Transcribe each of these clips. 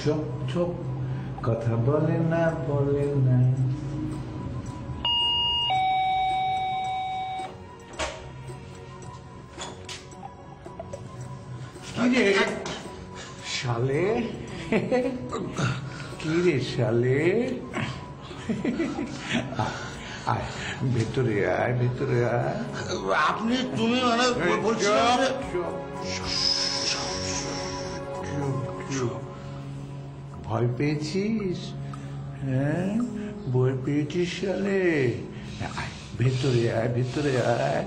চুপ চুপ, কথা বলে না বলে না। কি রে শালে, কি রে শালে, আয় ভেতরে আয়, ভেতরে আয়। আপনি তুমি মানে বলছিলাম ভয় পেয়েছিস? হ্যাঁ ভয় পেয়েছিস শালে? আয় ভেতরে আয়, ভেতরে আয়।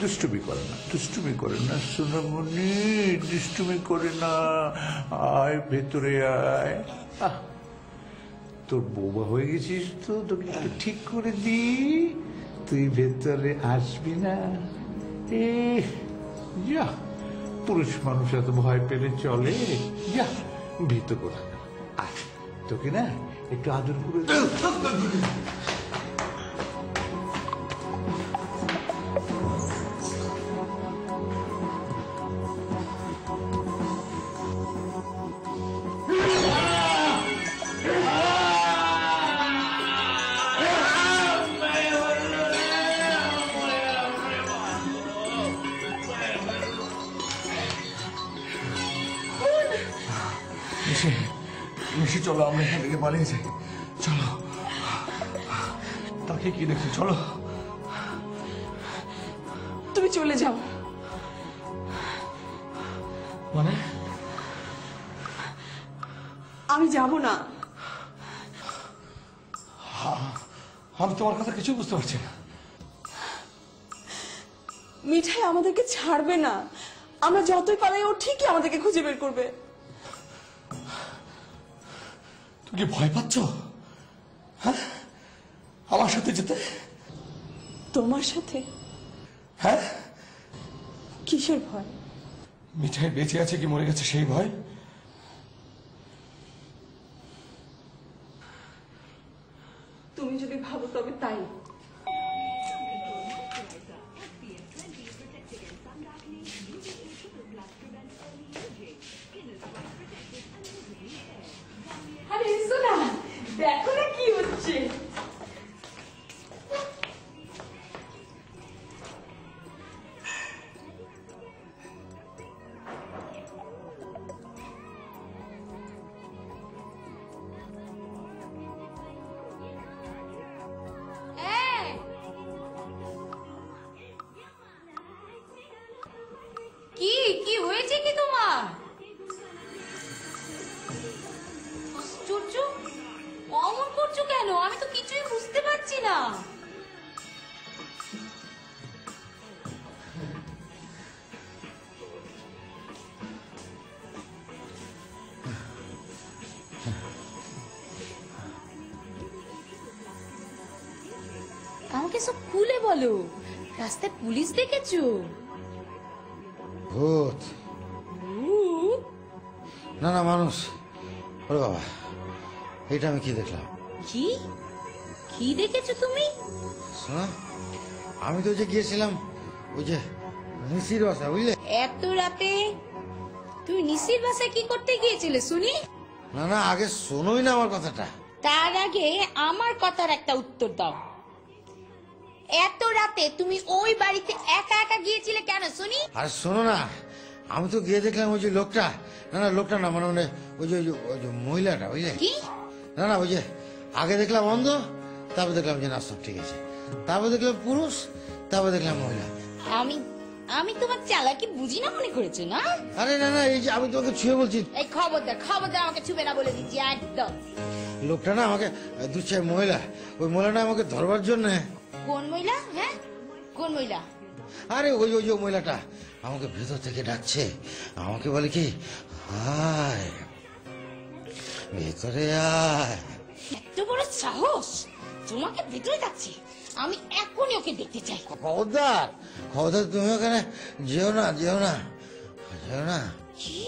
দুষ্টুমি করে না, দুষ্টুমি করে না সোনামণি, দুষ্টুমি করে না। আয় ভেতরে আয়। তোর বৌমা হয়ে গেছিস তো, তোকে একটু ঠিক করে দি, তুই ভেতরে আসবি না? এ যা, পুরুষ মানুষ এত ভয় পেলে চলে? যা ভীত করে না, আয় তোকে না একটু আদর করে। নিশি চলো, আমরা এখান থেকে পালিয়ে যাই। চলো, তাকে কি দেখছি, চলো। তুমি চলে যাও। মানে আমি যাব না। আমি তোমার কথা কিছু বুঝতে পারছি না। মিঠাই আমাদেরকে ছাড়বে না, আমরা যতই পালাই ও ঠিকই আমাদেরকে খুঁজে বের করবে। তুমি কি ভয় পাচ্ছ? হ্যাঁ, আমার সাথে যেতে? তোমার সাথে? হ্যাঁ। কিসের ভয়? মিঠাই বেঁচে আছে কি মরে গেছে সেই ভয়। তুমি যদি ভাবো তবে তাই। আরে সোনা, দেখো না কি হচ্ছে। কি কি হয়েছে কি তোমার? চুচু অমন করছো কেন? আমি তো কিছুই বুঝতে পারছি না। আমাকে সব খুলে বলো, রাস্তায় পুলিশ দেখেছো? ভূত না, না মানুষ। ওরে বাবা, এটা আমি কি দেখলাম? কি কি দেখেছো তুমি? শোনা, আমি তো যে গিয়েছিলাম ওই যে নিশির বাসা, বুঝলে? এত রাতে তুমি নিশির বাসায় কি করতে গিয়েছিলে শুনি? না না, আগে শোনোই না আমার কথাটা। তার আগে আমার কথার একটা উত্তর দাও। এত রাতে তুমি ওই বাড়িতে একা একা গিয়েছিলে কেন শুনি? আর শোনো না, আমি তো গিয়ে দেখলাম ওই যে লোকটা, না না লোকটা না, মানে মানে ওই যে ওই যে মহিলাটা, বুঝলে? কি? না না, ওই যে আগে দেখলাম অন্ধ, তারপর দেখলাম যে না সব ঠিক আছে, তারপর দেখলাম পুরুষ, তারপর দেখলাম মহিলা। আমি আমি তোমার চালাকি বুঝি না মনে করেছো না? আরে না না, এই যে আমি তোমাকে ছুঁয়ে বলছি। এই খবরদার খবরদার আমাকে ছুবে না বলে দিচ্ছি একদম। লোকটা না আমাকে, দু চার মহিলা, ওই মহিলাটা আমাকে ধরবার জন্য। কোন মহিলা? হ্যাঁ কোন মহিলা? আরে ওই ওই যে মহিলাটা আমাকে ভেতর থেকে ডাকছে, আমাকে বলে কি আয় ভেতরে আয়। এত বড় সাহস, তোমাকে ভিতরে যাচ্ছে। আমি এখনই ওকে দেখতে চাই। খবরদার খবরদার, তুমি ওখানে যেও না, যেও না, যেও না। কি?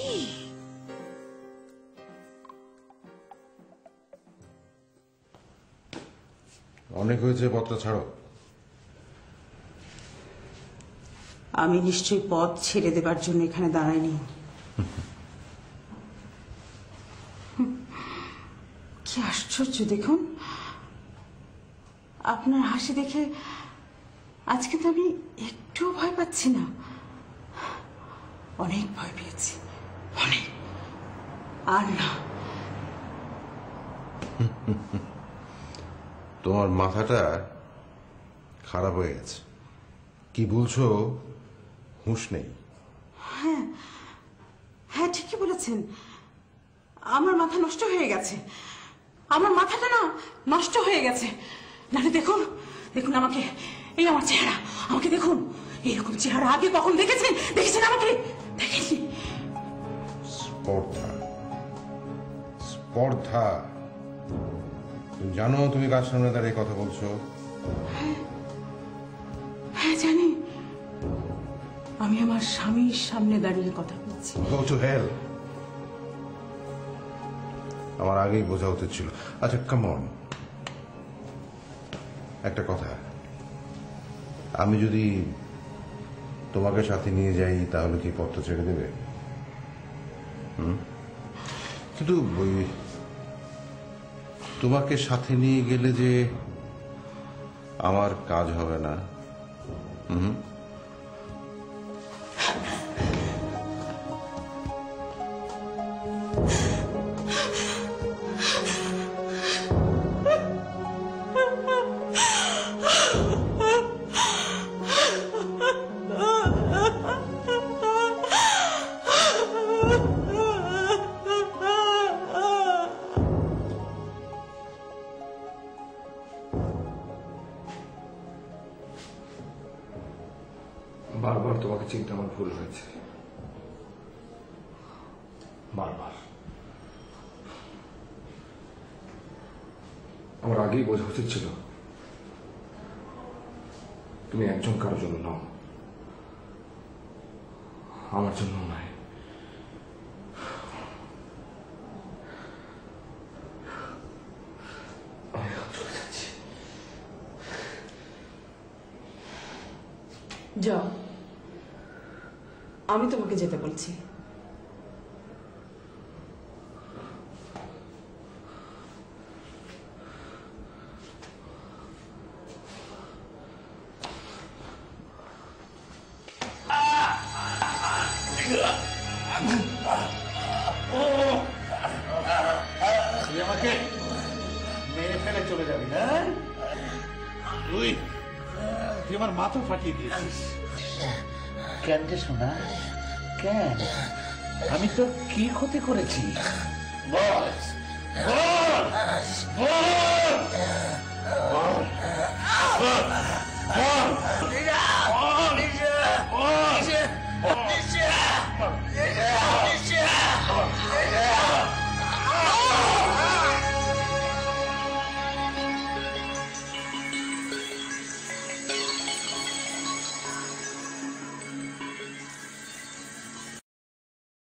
অনেক হয়েছে, পথটা ছাড়ো। আমি নিশ্চয়ই পথ ছেড়ে দেবার জন্য এখানে দাঁড়াইনি। কি আশ্চর্য দেখুন, আপনার হাসি দেখে আজকে তো আমি একটুও ভয় পাচ্ছি না। অনেক ভয় পেয়েছি, অনেক। আর না। তোমার মাথাটা খারাপ হয়ে গেছে। কি বলছো হুঁশ নেই? হ্যাঁ, ঠিকই বলেছেন। আমার মাথা নষ্ট হয়ে গেছে। আমার মাথাটা না নষ্ট হয়ে গেছে। নারে দেখুন, দেখুন আমাকে, এই আমার চেহারা, আমাকে দেখুন। এরকম চেহারা আগে কখন দেখেছেন? দেখেছেন আমাকে? দেখেছি। স্পর্ধা, স্পর্ধা। তুমি জানো তুমি কার সামনে দাঁড়িয়ে কথা বলছো? হ্যাঁ জানি, আমি আমার স্বামীর সামনে দাঁড়িয়ে কথা বলছি। Go to hell. আমার আগেই বোঝা উচিত ছিল। আচ্ছা কাম অন, একটা কথা, আমি যদি তোমাকে সাথে নিয়ে যাই তাহলে কি পথটা ছেড়ে দেবে? কিন্তু ওই তোমাকে সাথে নিয়ে গেলে যে আমার কাজ হবে না। বারবার তোমাকে চিনতে আমার ভুল হয়েছে, বারবার। আমার আগেই বোঝা উচিত ছিল তুমি একজন কারোর জন্য নাও, আমার জন্য নয়। আমি এখন চলে যাচ্ছি। যাও, আমি তোমাকে যেতে বলছি। তুই আমাকে মেরে ফেলে চলে যাবি না? তুই আমার মাথা ফাটিয়ে দিয়েছিস। কেন যে শোনা, কেন? আমি তো কি ক্ষতি করেছি? বল বল বল।